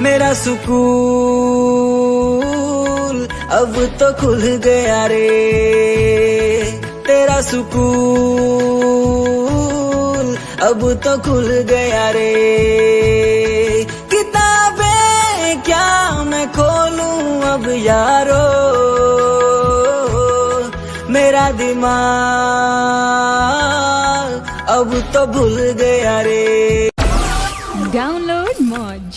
मेरा सुकून अब तो खुल गया रे, तेरा सुकून अब तो खुल गया रे। किताबें क्या मैं खोलूं अब यारो, मेरा दिमाग अब तो भूल गया रे। Download Moj.